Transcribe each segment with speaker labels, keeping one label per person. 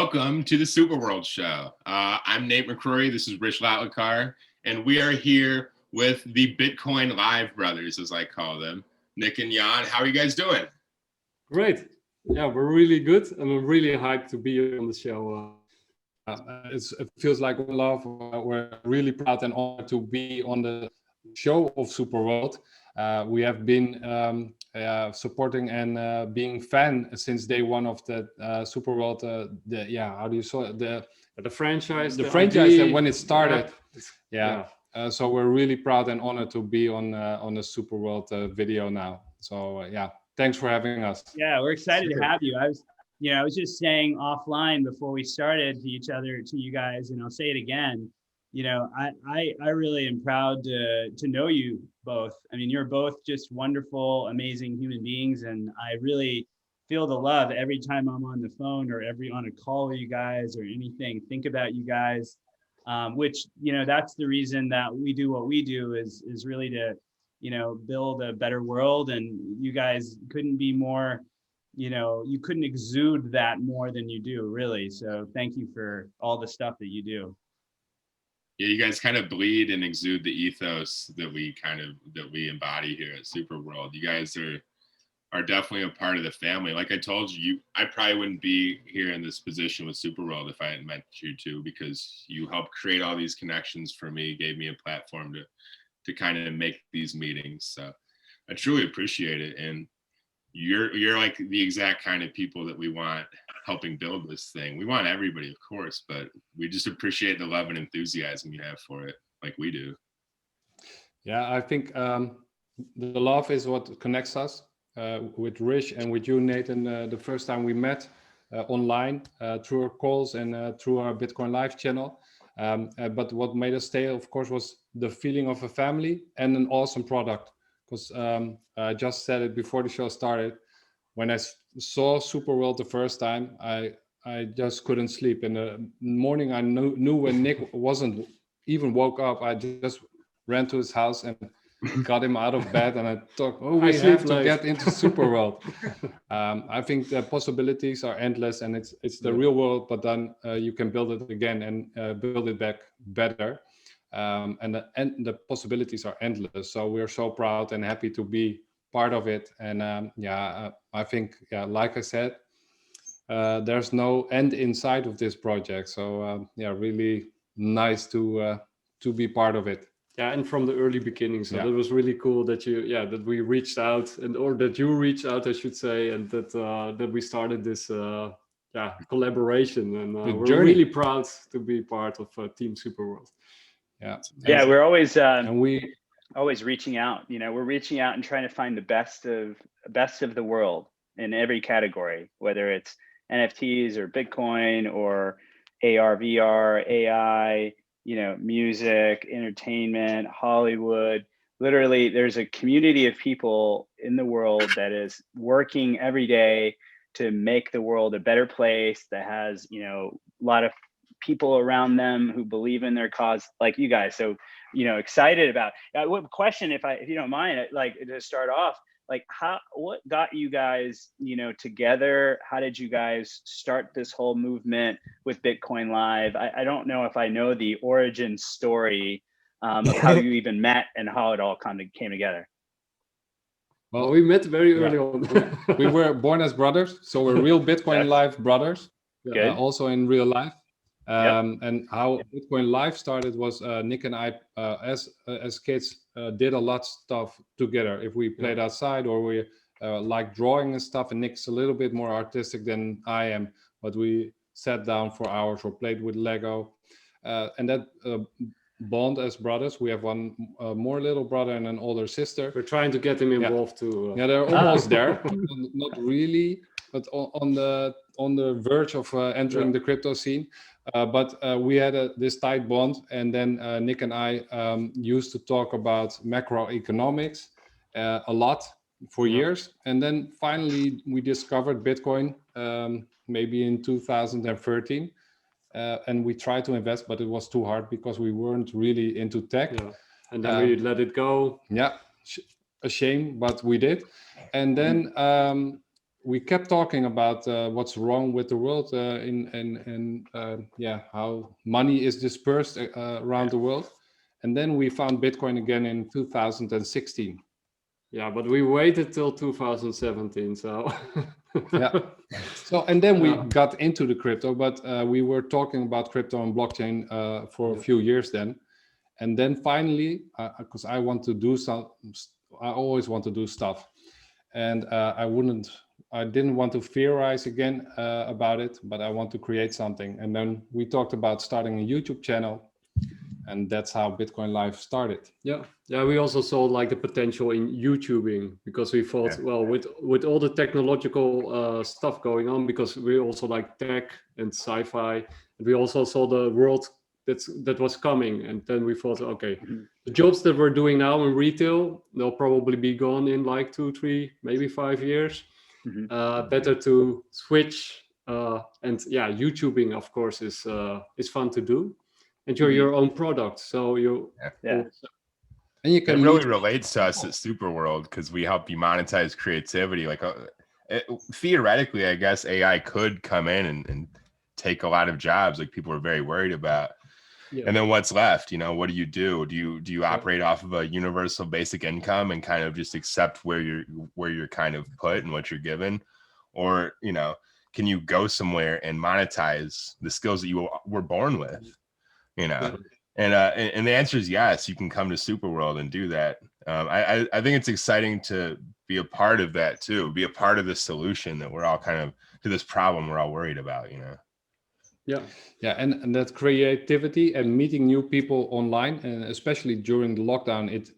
Speaker 1: Welcome to the SuperWorld show. I'm Nate McCrory. This is Rich Latlakar, and we are here with the Bitcoin Live brothers, as I call them, Nick and Jan. How are you guys doing?
Speaker 2: Great. Yeah, we're really good, and we're really hyped to be on the show. It feels like we love. We're really proud and honored to be on the show of SuperWorld. We have been supporting and being fan since day one of the SuperWorld. How do you say it?
Speaker 3: The franchise?
Speaker 2: The franchise
Speaker 3: idea,
Speaker 2: when it started.
Speaker 3: Yeah.
Speaker 2: So we're really proud and honored to be on the SuperWorld video now. So thanks for having us.
Speaker 4: Yeah, we're excited to have you. I was just saying offline before we started to you guys, and I'll say it again. I really am proud to know you both. I mean, you're both just wonderful, amazing human beings, and I really feel the love every time I'm on the phone or on a call with you guys or anything. Think about you guys, which that's the reason that we do what we do is really to build a better world. And you guys couldn't be more, you couldn't exude that more than you do, really. So thank you for all the stuff that you do.
Speaker 1: Yeah, you guys kind of bleed and exude the ethos that we embody here at SuperWorld. You guys are definitely a part of the family. Like I told you, I probably wouldn't be here in this position with SuperWorld if I hadn't met you two, because you helped create all these connections for me, gave me a platform to kind of make these meetings. So I truly appreciate it. And you're like the exact kind of people that we want helping build this thing. We want everybody, of course, but we just appreciate the love and enthusiasm you have for it, like we do.
Speaker 2: Yeah, I think the love is what connects us with Rich and with you, Nathan. The first time we met online through our calls and through our Bitcoin Live channel. But what made us stay, of course, was the feeling of a family and an awesome product. Because I just said it before the show started. When I saw SuperWorld the first time, I just couldn't sleep. In the morning, I knew when Nick wasn't even woke up, I just ran to his house and got him out of bed. And I thought, we have to get into SuperWorld. I think the possibilities are endless, and it's the real world, but then you can build it again and build it back better. And the possibilities are endless. So we're so proud and happy to be part of it. And I think, like I said, there's no end in sight of this project. So really nice to be part of it.
Speaker 3: Yeah, and from the early beginnings. So that was really cool that that we reached out, or that you reached out, I should say, and that we started this collaboration. And we're really proud to be part of Team SuperWorld.
Speaker 4: Yeah, we're always always reaching out. We're reaching out and trying to find the best of the world in every category, whether it's NFTs or Bitcoin or AR, VR, AI, music, entertainment, Hollywood. Literally, there's a community of people in the world that is working every day to make the world a better place, that has, a lot of people around them who believe in their cause, like you guys. So, excited about what question, if you don't mind, like to start off, like what got you guys, together? How did you guys start this whole movement with Bitcoin Live? I don't know if I know the origin story of how you even met and how it all came together.
Speaker 3: Well, we met very early on.
Speaker 2: We were born as brothers, so we're real Bitcoin Live brothers, also in real life. And how Bitcoin Live started was Nick and I, as kids, did a lot of stuff together. If we played outside, or we like drawing and stuff, and Nick's a little bit more artistic than I am, but we sat down for hours or played with Lego. And that bond as brothers. We have one more little brother and an older sister.
Speaker 3: We're trying to get them involved too.
Speaker 2: They're almost there, not really, but on the verge of entering the crypto scene. But we had this tight bond, and then Nick and I used to talk about macroeconomics a lot for years. And then finally we discovered Bitcoin maybe in 2013. And we tried to invest, but it was too hard because we weren't really into tech.
Speaker 3: And then we let it go.
Speaker 2: A shame, but we did. And then we kept talking about what's wrong with the world how money is dispersed around the world. And then we found Bitcoin again in 2016.
Speaker 3: Yeah, but we waited till 2017. So
Speaker 2: yeah. So and then we got into the crypto, but we were talking about crypto and blockchain for a few years then. And then finally, because I always want to do stuff, and I didn't want to theorize again about it, but I want to create something. And then we talked about starting a YouTube channel, and that's how Bitcoin Live started.
Speaker 3: Yeah, we also saw like the potential in YouTubing, because we thought, well, with all the technological stuff going on, because we also like tech and sci-fi, and we also saw the world that was coming. And then we thought, okay, the jobs that we're doing now in retail, they'll probably be gone in like 2, 3, maybe 5 years. Better to switch. And yeah, YouTubing, of course, is fun to do. And you're your own product, so you
Speaker 1: and you can really relates to us at SuperWorld, because we help you monetize creativity. Like theoretically, I guess AI could come in and take a lot of jobs, like people are very worried about. And then what's left? You know, what do you do? Do you operate off of a universal basic income and kind of just accept where you're kind of put and what you're given, or you know, can you go somewhere and monetize the skills that you were born with? You know, and the answer is yes. You can come to SuperWorld and do that. I think it's exciting to be a part of that too. Be a part of the solution that we're all kind of to this problem we're all worried about. You know.
Speaker 2: Yeah, and that creativity and meeting new people online, and especially during the lockdown, it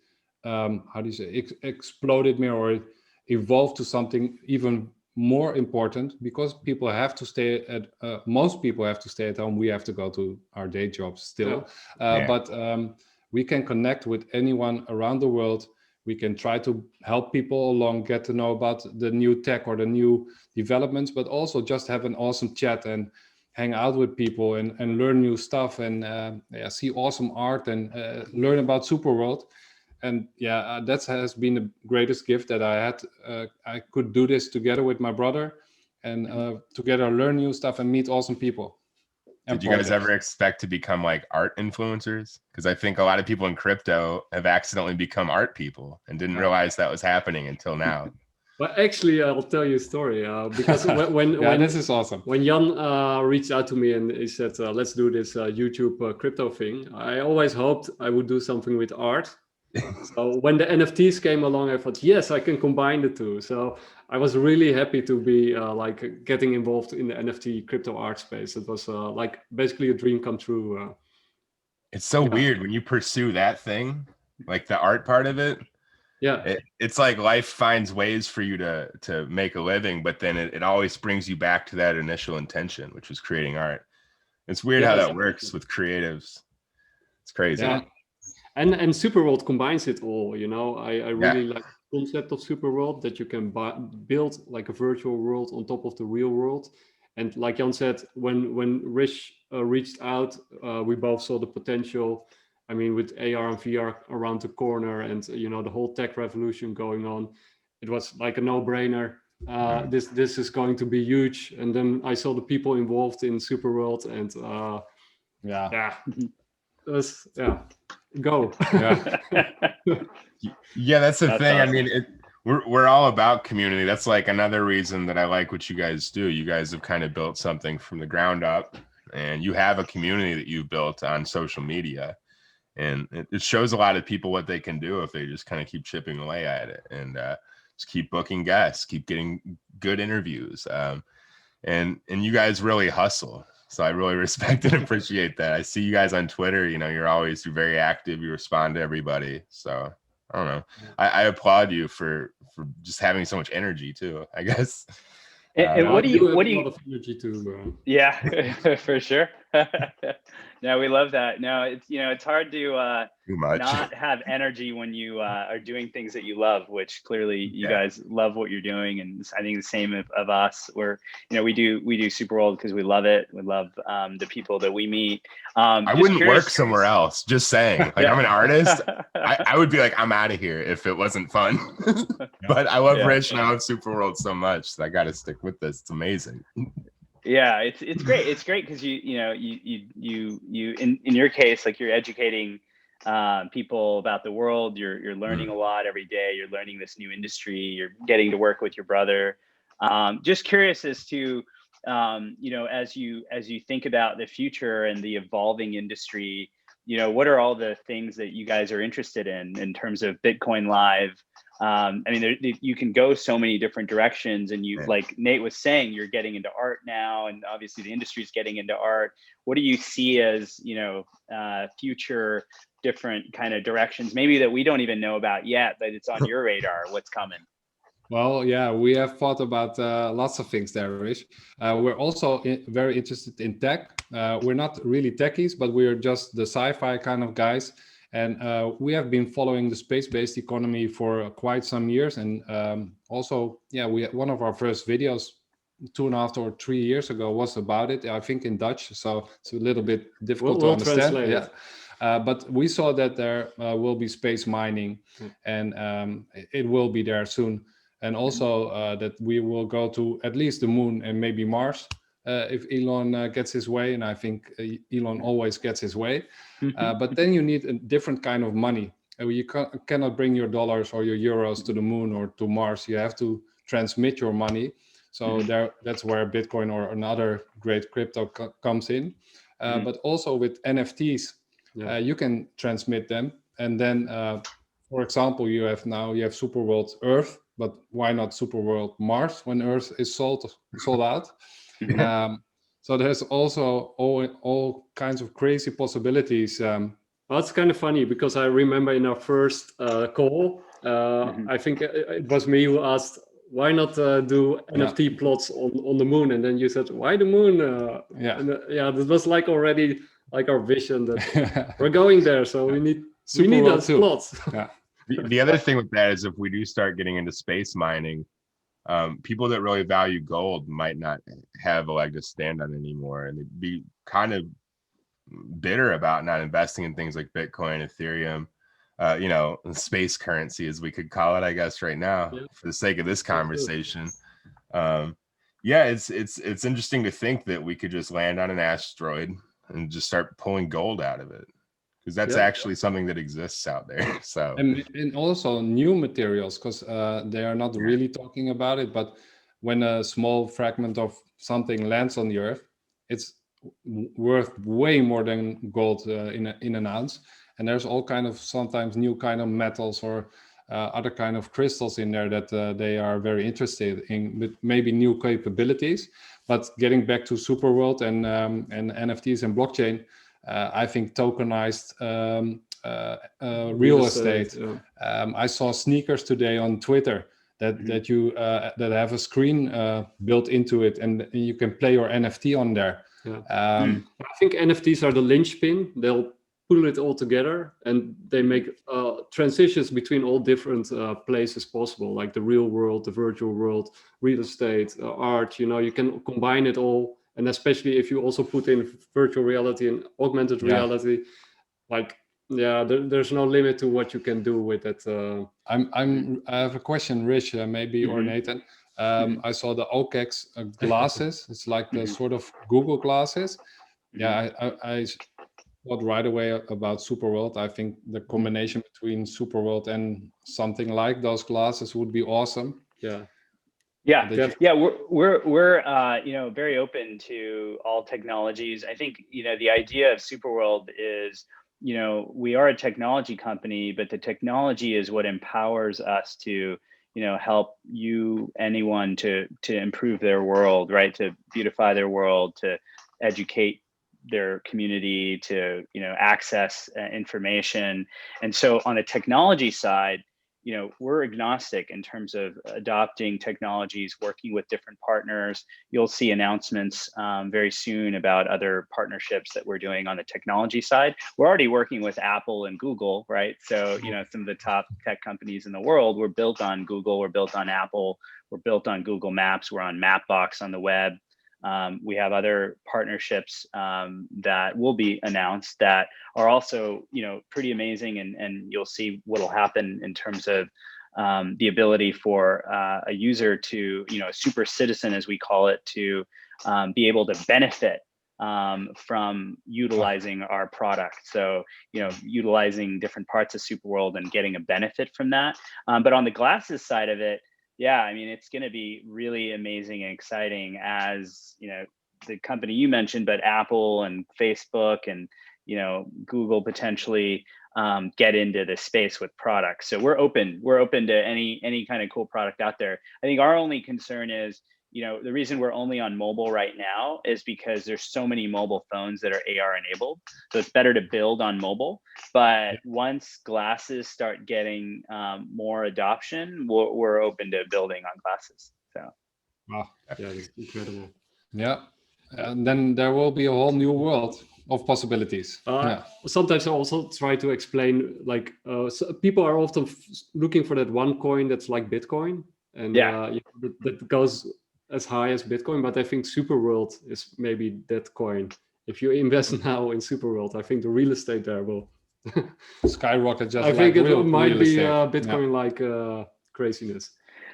Speaker 2: exploded me, or it evolved to something even more important, because people have to stay at most people have to stay at home. We have to go to our day jobs still, but we can connect with anyone around the world. We can try to help people along, get to know about the new tech or the new developments, but also just have an awesome chat and hang out with people and learn new stuff, and see awesome art and learn about SuperWorld. And that has been the greatest gift that I had. I could do this together with my brother, and together learn new stuff and meet awesome people.
Speaker 1: Did you guys ever expect to become like art influencers? Because I think a lot of people in crypto have accidentally become art people and didn't realize that was happening until now.
Speaker 3: Well, actually, I'll tell you a story, because when
Speaker 2: this is awesome.
Speaker 3: When Jan reached out to me and he said, let's do this YouTube crypto thing, I always hoped I would do something with art. So when the NFTs came along, I thought, yes, I can combine the two. So I was really happy to be like getting involved in the NFT crypto art space. It was like basically a dream come true.
Speaker 1: It's so weird when you pursue that thing, like the art part of it.
Speaker 3: Yeah,
Speaker 1: it's like life finds ways for you to make a living, but then it always brings you back to that initial intention, which was creating art. It's weird how that works with creatives. It's crazy.
Speaker 3: Yeah. And SuperWorld combines it all, you know. I really like the concept of SuperWorld, that you can build like a virtual world on top of the real world. And like Jan said, when Rich reached out, we both saw the potential. I mean, with AR and VR around the corner, and you know, the whole tech revolution going on, it was like a no-brainer. This is going to be huge. And then I saw the people involved in SuperWorld, and it was go.
Speaker 1: That's the thing. Awesome. I mean, we're all about community. That's like another reason that I like what you guys do. You guys have kind of built something from the ground up, and you have a community that you've built on social media. And it shows a lot of people what they can do if they just kind of keep chipping away at it, and just keep booking guests, keep getting good interviews. And you guys really hustle. So I really respect and appreciate that. I see you guys on Twitter, you know, you're very active. You respond to everybody. So I don't know. I applaud you for just having so much energy too, I guess.
Speaker 4: And what do you
Speaker 3: energy too, bro.
Speaker 4: Yeah, for sure. No, we love that. No, it's, it's hard to
Speaker 1: Too much.
Speaker 4: not have energy when you are doing things that you love, which clearly you guys love what you're doing. And I think the same of us, where, we do SuperWorld because we love it. We love the people that we meet.
Speaker 1: I wouldn't work somewhere else, just saying. Like, I'm an artist. I would be like, I'm out of here if it wasn't fun. But I love Rich and I love SuperWorld so much that I got to stick with this. It's amazing.
Speaker 4: Yeah, it's great. It's great because you in your case, like, you're educating people about the world. You're learning a lot every day. You're learning this new industry. You're getting to work with your brother. Just curious as to as you think about the future and the evolving industry, what are all the things that you guys are interested in terms of Bitcoin Live? I mean, you can go so many different directions, and like Nate was saying, you're getting into art now, and obviously the industry is getting into art. What do you see as, future different kind of directions, maybe that we don't even know about yet, but it's on your radar? What's coming?
Speaker 2: Well, yeah, we have thought about lots of things there, Rich. We're also very interested in tech. We're not really techies, but we're just the sci-fi kind of guys. And we have been following the space-based economy for quite some years. And also, one of our first videos 2.5 or 3 years ago was about it, I think in Dutch. So it's a little bit difficult to understand.
Speaker 3: Translate.
Speaker 2: But we saw that there will be space mining, and it will be there soon. And also that we will go to at least the moon and maybe Mars if Elon gets his way. And I think Elon always gets his way. But then you need a different kind of money. You cannot bring your dollars or your euros to the moon or to Mars. You have to transmit your money. So that's where Bitcoin or another great crypto comes in. But also with NFTs, you can transmit them. And then, for example, you have SuperWorld Earth, but why not SuperWorld Mars when Earth is sold out? So there's also all kinds of crazy possibilities.
Speaker 3: Well, it's kind of funny because I remember in our first call, I think it was me who asked, why not do NFT plots on the moon? And then you said, why the moon? That was like already like our vision that we're going there. So we need those plots.
Speaker 1: The other thing with that is if we do start getting into space mining, people that really value gold might not have a leg to stand on anymore, and they'd be kind of bitter about not investing in things like Bitcoin, Ethereum, space currency, as we could call it, I guess, right now, for the sake of this conversation. It's interesting to think that we could just land on an asteroid and just start pulling gold out of it, because that's actually something that exists out there. So
Speaker 2: and also new materials, because they are not really talking about it, but when a small fragment of something lands on the Earth, it's worth way more than gold in an ounce. And there's all kind of sometimes new kind of metals or other kind of crystals in there that they are very interested in, with maybe new capabilities. But getting back to SuperWorld and NFTs and blockchain, I think tokenized real estate. I saw sneakers today on Twitter that you that have a screen built into it, and you can play your NFT on there.
Speaker 3: I think NFTs are the linchpin. They'll pull it all together, and they make transitions between all different places possible, like the real world, the virtual world, real estate, art. You can combine it all. And especially if you also put in virtual reality and augmented reality, there's no limit to what you can do with it.
Speaker 2: I have a question, Rich, maybe, or Nathan. I saw the OKEX glasses. It's like the sort of Google glasses. I thought right away about SuperWorld. I think the combination between SuperWorld and something like those glasses would be awesome.
Speaker 4: We're very open to all technologies. I think the idea of SuperWorld is we are a technology company, but the technology is what empowers us to help anyone to improve their world, right? To beautify their world, to educate their community, to access information. And so on a technology side, we're agnostic in terms of adopting technologies, working with different partners. You'll see announcements very soon about other partnerships that we're doing on the technology side. We're already working with Apple and Google, right? So, some of the top tech companies in the world, we're built on Google, we're built on Apple, we're built on Google Maps, we're on Mapbox on the web. We have other partnerships that will be announced that are also, pretty amazing, and you'll see what will happen in terms of the ability for a user to, a super citizen, as we call it, to be able to benefit from utilizing our product. So, utilizing different parts of SuperWorld and getting a benefit from that. But on the glasses side of it, yeah, I mean, it's going to be really amazing and exciting as, the company you mentioned, but Apple and Facebook and, Google potentially get into this space with products. So we're open to any kind of cool product out there. I think our only concern is, the reason we're only on mobile right now is because there's so many mobile phones that are AR enabled. So it's better to build on mobile. But once glasses start getting more adoption, we're open to building on glasses. So,
Speaker 3: wow, yeah, that's incredible.
Speaker 2: Yeah, and then there will be a whole new world of possibilities.
Speaker 3: Sometimes I also try to explain, like, so people are often looking for that one coin that's like Bitcoin, and that goes as high as Bitcoin, but I think SuperWorld is maybe that coin. If you invest now in SuperWorld, I think the real estate there will
Speaker 2: skyrocket. Just
Speaker 3: I think it might be Bitcoin like craziness.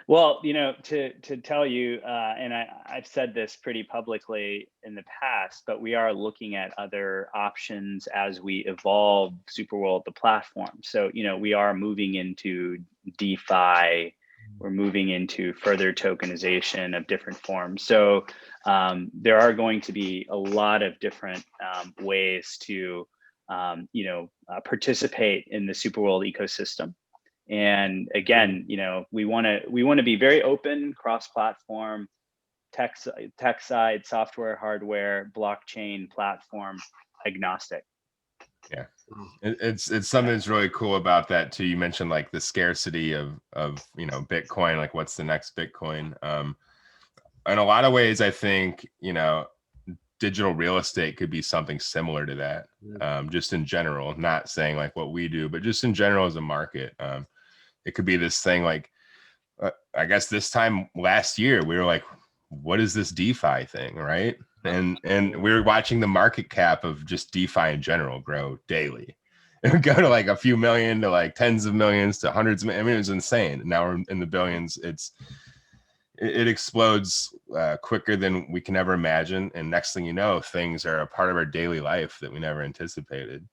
Speaker 4: Well, to tell you, and I've said this pretty publicly in the past, but we are looking at other options as we evolve SuperWorld, the platform. So, we are moving into DeFi. We're moving into further tokenization of different forms. So there are going to be a lot of different ways to, participate in the SuperWorld ecosystem. And again, we want to be very open, cross-platform, tech side, software, hardware, blockchain, platform, agnostic.
Speaker 1: Yeah, it's something that's really cool about that too. You mentioned like the scarcity of Bitcoin, like what's the next Bitcoin. In a lot of ways, I think digital real estate could be something similar to that. Just in general, not saying like what we do, but just in general as a market. It could be this thing like I guess this time last year we were like, what is this DeFi thing, right? And we were watching the market cap of just DeFi in general grow daily. It would go to like a few million to like tens of millions to hundreds of millions. I mean, it was insane. Now we're in the billions. It explodes quicker than we can ever imagine. And next thing you know, things are a part of our daily life that we never anticipated.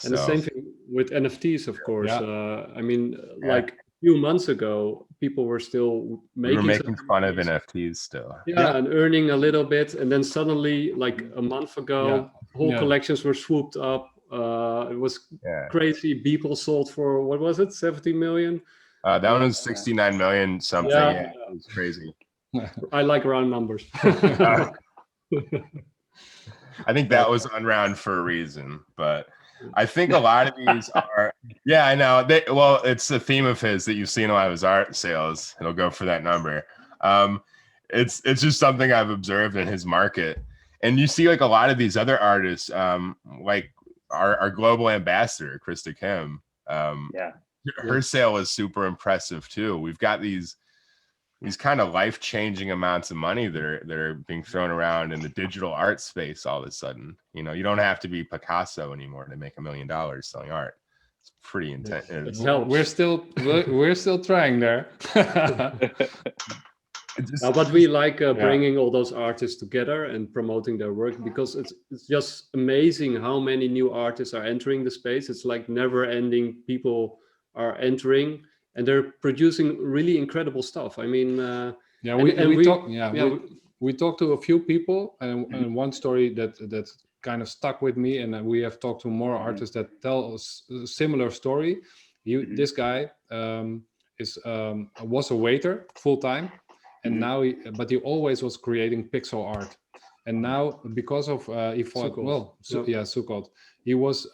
Speaker 3: And the same thing with NFTs, of course. I mean, like a few months ago, people were still making
Speaker 1: fun of NFTs still.
Speaker 3: And earning a little bit. And then suddenly, like a month ago, whole collections were swooped up. It was crazy. Beeple sold for, what was it, 70 million?
Speaker 1: That one was 69 million something. Yeah, it was crazy.
Speaker 3: I like round numbers.
Speaker 1: I think that was on round for a reason, but I think a lot of these are, I know. It's the theme of his that you've seen a lot of his art sales. It'll go for that number. It's just something I've observed in his market. And you see like a lot of these other artists, like our global ambassador, Krista Kim. Her sale is super impressive too. We've got these kind of life-changing amounts of money that are being thrown around in the digital art space all of a sudden. You don't have to be Picasso anymore to make $1 million selling art. It's pretty intense.
Speaker 2: We're still trying there.
Speaker 3: But we like bringing all those artists together and promoting their work, because it's just amazing how many new artists are entering the space. It's like never-ending. People are entering. And they're producing really incredible stuff. I mean,
Speaker 2: we talked to a few people, and one story that kind of stuck with me, and we have talked to more artists that tell us a similar story. This guy was a waiter full time, and now but he always was creating pixel art, and now because of he was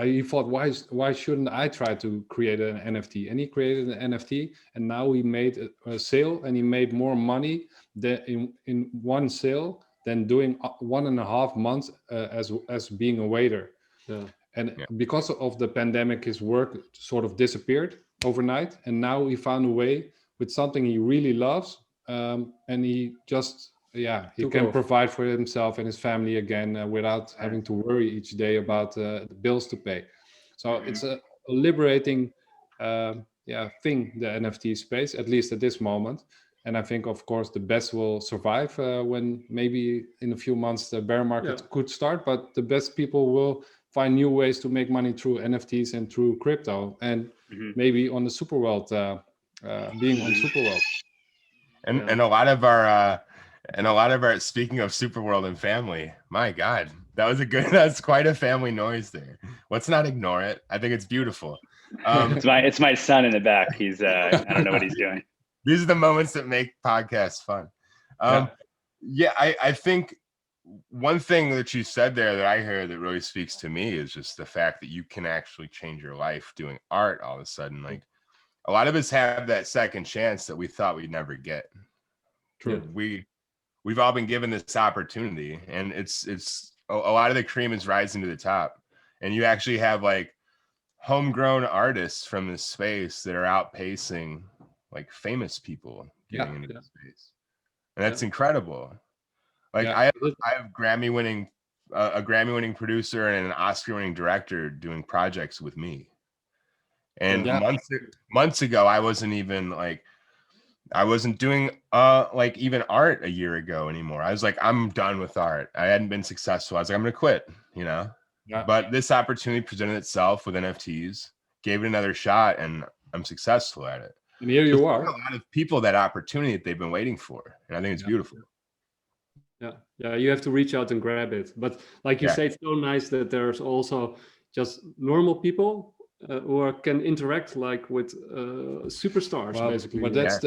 Speaker 2: he thought, why shouldn't I try to create an NFT? And he created an NFT, and now he made a sale, and he made more money in one sale than doing 1.5 months as being a waiter.
Speaker 3: Yeah.
Speaker 2: And because of the pandemic, his work sort of disappeared overnight, and now he found a way with something he really loves, and he just he can provide for himself and his family again without having to worry each day about the bills to pay. So it's a liberating thing, the NFT space, at least at this moment. And I think, of course, the best will survive when maybe in a few months the bear market could start, but the best people will find new ways to make money through NFTs and through crypto, and maybe on the SuperWorld, being on SuperWorld.
Speaker 1: And a lot of our speaking of SuperWorld and family, my God, that's quite a family noise there. Let's not ignore it. I think it's beautiful.
Speaker 4: It's my son in the back. He's I don't know what he's doing.
Speaker 1: These are the moments that make podcasts fun. I think one thing that you said there that I heard that really speaks to me is just the fact that you can actually change your life doing art all of a sudden. Like, a lot of us have that second chance that we thought we'd never get.
Speaker 2: True.
Speaker 1: We've all been given this opportunity, and it's a lot of the cream is rising to the top, and you actually have like homegrown artists from this space that are outpacing like famous people getting into the space, and that's incredible. Like I have a Grammy-winning producer and an Oscar-winning director doing projects with me. And months ago, I wasn't doing like even art a year ago anymore. I was like, I'm done with art. I hadn't been successful. I was like, I'm gonna quit, But this opportunity presented itself with NFTs, gave it another shot, and I'm successful at it.
Speaker 2: And here you are.
Speaker 1: A lot of people that opportunity that they've been waiting for, and I think it's beautiful.
Speaker 3: Yeah, you have to reach out and grab it. But like you say, it's so nice that there's also just normal people who can interact like with superstars, basically.
Speaker 2: But that's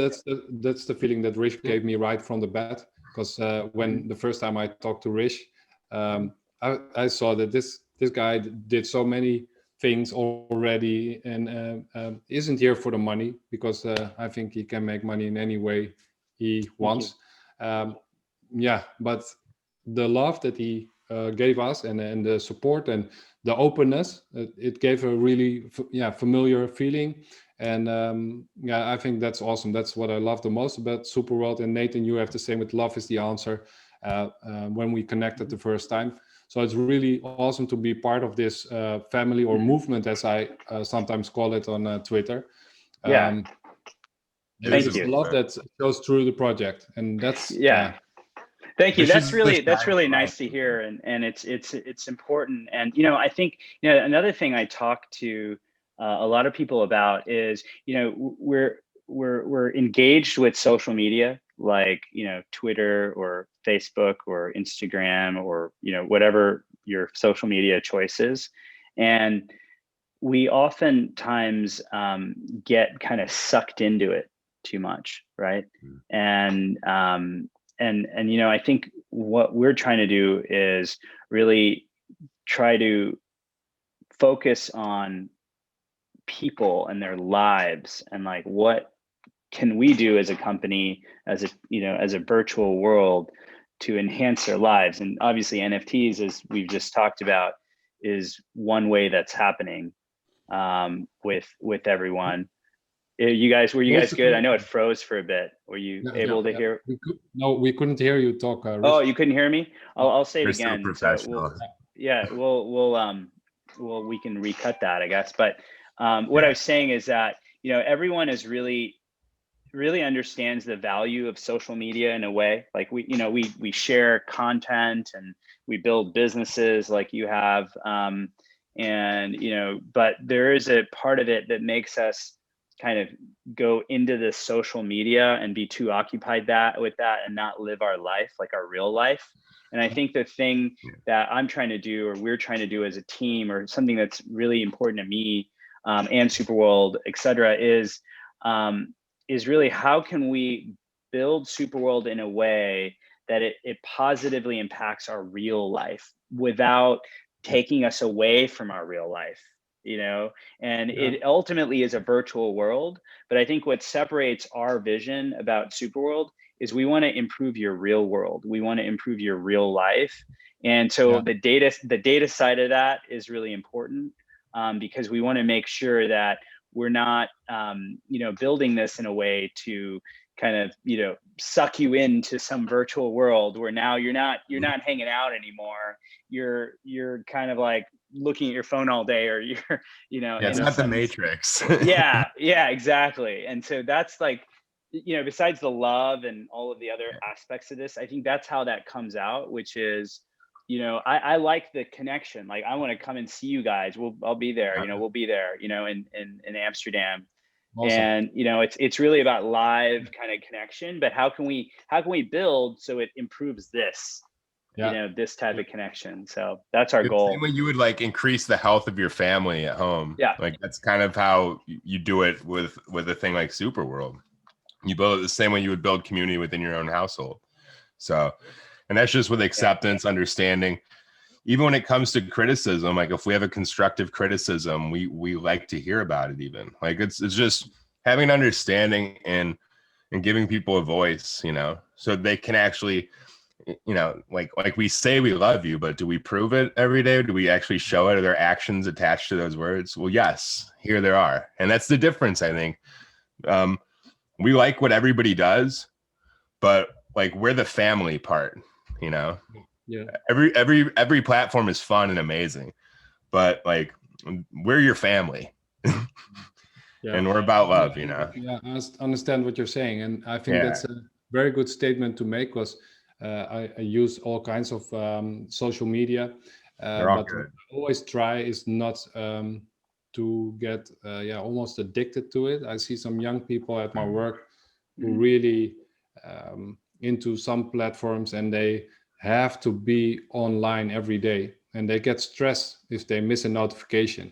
Speaker 2: the feeling that Rish gave me right from the bat, because when the first time I talked to Rish, I saw that this guy did so many things already, and isn't here for the money, because I think he can make money in any way he wants. But the love that he gave us, and the support and the openness, it gave a really familiar feeling. And I think that's awesome. That's what I love the most about SuperWorld. And Nathan, you have the same with love is the answer when we connected the first time. So it's really awesome to be part of this family or movement, as I sometimes call it on Twitter.
Speaker 4: Thank you.
Speaker 2: Love that shows through the project, and that's
Speaker 4: Thank you. That's really nice to hear, and it's important. And I think another thing I talk to a lot of people about is we're engaged with social media, like Twitter or Facebook or Instagram or whatever your social media choice is, and we oftentimes get kind of sucked into it too much, right? And I think what we're trying to do is really try to focus on people and their lives, and like, what can we do as a company, as a virtual world, to enhance their lives. And obviously NFTs, as we've just talked about, is one way that's happening with everyone. Were you guys good? I know it froze for a bit. Were you able to hear?
Speaker 2: No, we couldn't hear you talk.
Speaker 4: Oh, you couldn't hear me? I'll say it again.
Speaker 1: So
Speaker 4: we can recut that, I guess. But what I was saying is that everyone is really understands the value of social media in a way. Like we share content and we build businesses like you have, but there is a part of it that makes us kind of go into this social media and be too occupied with that and not live our life, like our real life. And I think the thing that I'm trying to do, or we're trying to do as a team, or something that's really important to me and SuperWorld, et cetera, is really how can we build SuperWorld in a way that it positively impacts our real life without taking us away from our real life, and it ultimately is a virtual world. But I think what separates our vision about SuperWorld is we want to improve your real world. We want to improve your real life. And so the data side of that is really important, because we want to make sure that we're not, building this in a way to kind of, suck you into some virtual world where now you're not hanging out anymore. You're kind of like looking at your phone all day, or you're,
Speaker 1: it's not the Matrix.
Speaker 4: yeah, exactly. And so that's like, besides the love and all of the other aspects of this, I think that's how that comes out, which is, I like the connection. Like, I want to come and see you guys. I'll be there. We'll be there. In Amsterdam. Awesome. And it's really about live kind of connection. But how can we build so it improves this? This type of connection. So that's our goal.
Speaker 1: Same way you would like increase the health of your family at home.
Speaker 4: Yeah,
Speaker 1: like that's kind of how you do it with a thing like SuperWorld. You build it the same way you would build community within your own household. So. And that's just with acceptance, understanding. Even when it comes to criticism, like if we have a constructive criticism, we like to hear about it. Even like it's just having an understanding and giving people a voice, so they can actually, like we say we love you, but do we prove it every day? Do we actually show it? Are there actions attached to those words? Well, yes, here there are, and that's the difference. I think we like what everybody does, but like we're the family part. Every platform is fun and amazing, but like we're your family. And we're about love.
Speaker 2: I understand what you're saying, and I think that's a very good statement to make, because I use all kinds of social media, but
Speaker 1: good.
Speaker 2: what I always try is not to get almost addicted to it. I see some young people at my work who really into some platforms, and they have to be online every day, and they get stressed if they miss a notification.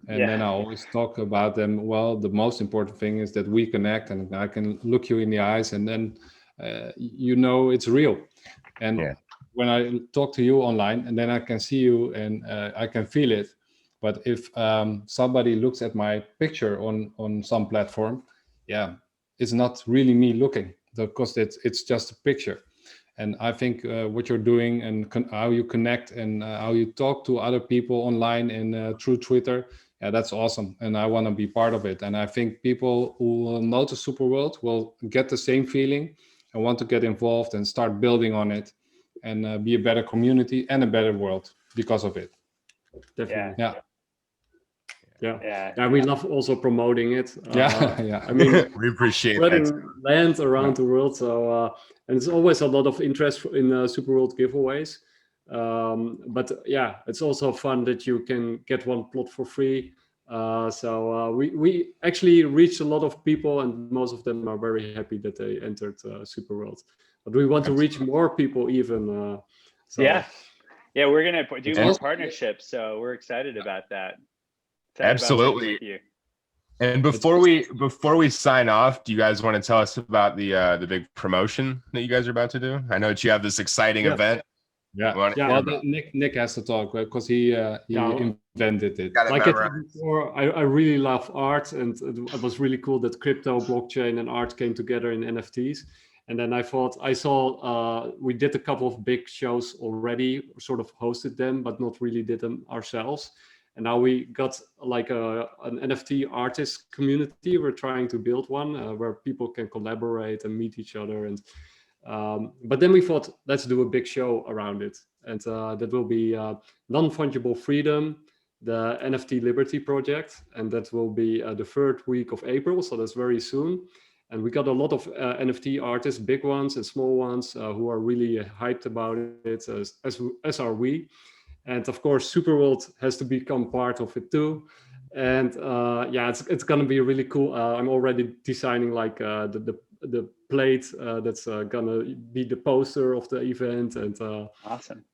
Speaker 2: And then I always talk about them. Well, the most important thing is that we connect, and I can look you in the eyes, and then it's real. And when I talk to you online, and then I can see you and I can feel it. But if somebody looks at my picture on some platform, it's not really me looking, because it's just a picture. And I think what you're doing and how you connect and how you talk to other people online and through Twitter, that's awesome. And I want to be part of it. And I think people who will notice SuperWorld will get the same feeling and want to get involved and start building on it and be a better community and a better world because of it.
Speaker 3: Definitely. Yeah, we love also promoting it.
Speaker 2: I
Speaker 3: mean,
Speaker 1: we appreciate
Speaker 3: land around the world. So and there's always a lot of interest in SuperWorld giveaways. But it's also fun that you can get one plot for free. So we actually reached a lot of people, and most of them are very happy that they entered SuperWorld. But we want to reach more people even.
Speaker 4: We're gonna do more partnerships. So we're excited about that.
Speaker 1: Absolutely. And before we sign off, do you guys want to tell us about the big promotion that you guys are about to do? I know that you have this exciting event.
Speaker 2: Well, Nick has to talk because he invented it.
Speaker 3: Like I said before, I really love art, and it was really cool that crypto, blockchain, and art came together in NFTs. And then I saw we did a couple of big shows already, sort of hosted them, but not really did them ourselves. And now we got like an NFT artist community. We're trying to build one where people can collaborate and meet each other. And but then we thought, let's do a big show around it. And that will be Non-Fungible Freedom, the NFT Liberty Project. And that will be the 3rd week of April. So that's very soon. And we got a lot of NFT artists, big ones and small ones, who are really hyped about it, as are we. And of course, SuperWorld has to become part of it too. And it's going to be really cool. I'm already designing like the plate that's going to be the poster of the event, and
Speaker 4: awesome.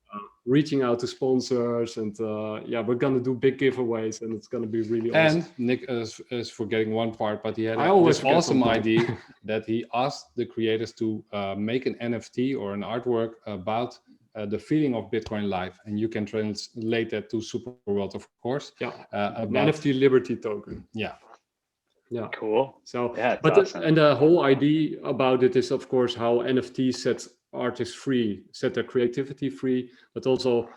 Speaker 3: Reaching out to sponsors, and we're going to do big giveaways, and it's going to be really awesome.
Speaker 2: And Nick is forgetting one part, but he had this awesome idea that he asked the creators to make an NFT or an artwork about the feeling of Bitcoin Live, and you can translate that to SuperWorld, of course.
Speaker 3: Yeah, NFT Liberty token.
Speaker 2: Yeah.
Speaker 3: Yeah,
Speaker 4: cool.
Speaker 3: So,
Speaker 4: yeah,
Speaker 3: but
Speaker 4: awesome.
Speaker 3: And the whole idea about it is, of course, how NFTs set artists free, set their creativity free, but also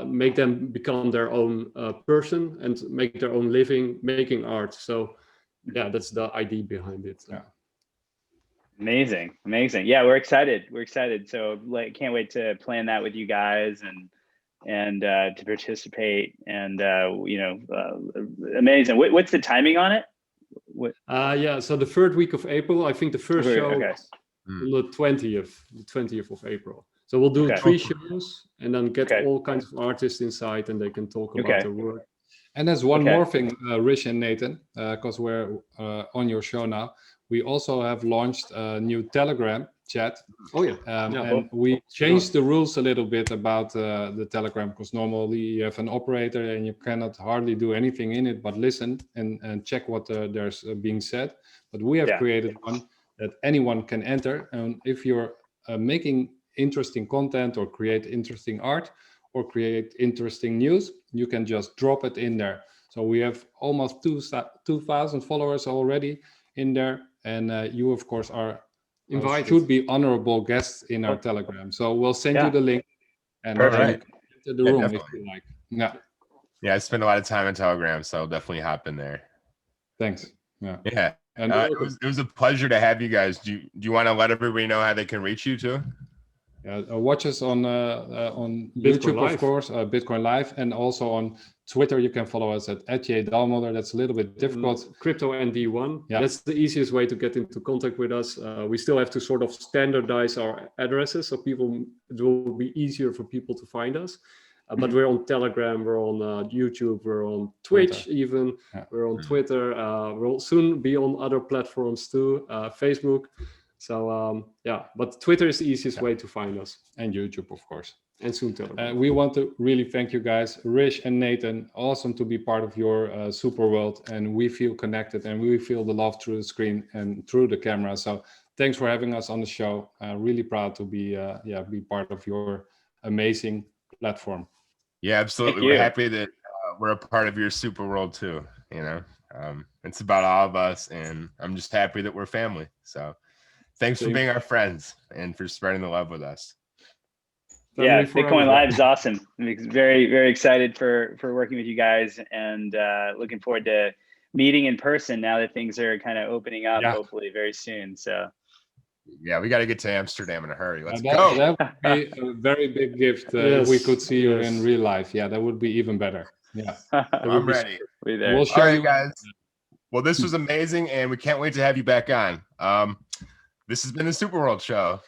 Speaker 3: make them become their own person and make their own living making art. So, yeah, that's the idea behind it.
Speaker 2: Yeah.
Speaker 4: Amazing. Yeah, we're excited. So, like, can't wait to plan that with you guys and to participate. And amazing. What's the timing on it?
Speaker 3: Yeah, so the third week of April, I think the first show was on the 20th of April. So we'll do 3 shows and then get all kinds of artists inside, and they can talk about their work.
Speaker 2: And there's one more thing, Rish and Nathan, because we're on your show now. We also have launched a new Telegram chat.
Speaker 3: Oh yeah.
Speaker 2: And we changed the rules a little bit about the Telegram, because normally you have an operator and you cannot hardly do anything in it but listen and check what there's being said. But we have created one that anyone can enter. And if you're making interesting content or create interesting art or create interesting news, you can just drop it in there. So we have almost 2,000 followers already in there. And you, of course, are invited. Should be honorable guests in our Telegram. So we'll send you the link and you can enter the room if you like.
Speaker 1: Yeah, I spend a lot of time on Telegram, so I'll definitely hop in there.
Speaker 2: Thank
Speaker 1: Yeah. And it was a pleasure to have you guys. Do you want to let everybody know how they can reach you too?
Speaker 2: Watch us on YouTube, of course, Bitcoin Live, and also on Twitter. You can follow us at @JDalmolder. That's a little bit difficult.
Speaker 3: Crypto ND1. Yeah. That's the easiest way to get into contact with us. We still have to sort of standardize our addresses, so it will be easier for people to find us. But we're on Telegram, we're on YouTube, we're on Twitch even, we're on Twitter. We'll soon be on other platforms too, Facebook. So but Twitter is the easiest way to find us.
Speaker 2: And YouTube, of course.
Speaker 3: And soon Telegram.
Speaker 2: We want to really thank you guys, Rish and Nathan. Awesome to be part of your SuperWorld, and we feel connected and we feel the love through the screen and through the camera. So thanks for having us on the show. Really proud to be part of your amazing platform.
Speaker 1: Yeah, absolutely. We're happy that we're a part of your SuperWorld too. It's about all of us, and I'm just happy that we're family. So thanks for being our friends and for spreading the love with us.
Speaker 4: Yeah, Bitcoin Live is awesome. I'm very, very excited for working with you guys, and looking forward to meeting in person now that things are kind of opening up, hopefully very soon. So
Speaker 1: yeah, we got to get to Amsterdam in a hurry. Let's go.
Speaker 2: That would be a very big gift if we could see you in real life. Yeah, that would be even better. Yeah,
Speaker 1: I'm ready.
Speaker 2: We'll show you
Speaker 1: guys. Well, this was amazing, and we can't wait to have you back on. This has been the SuperWorld Show.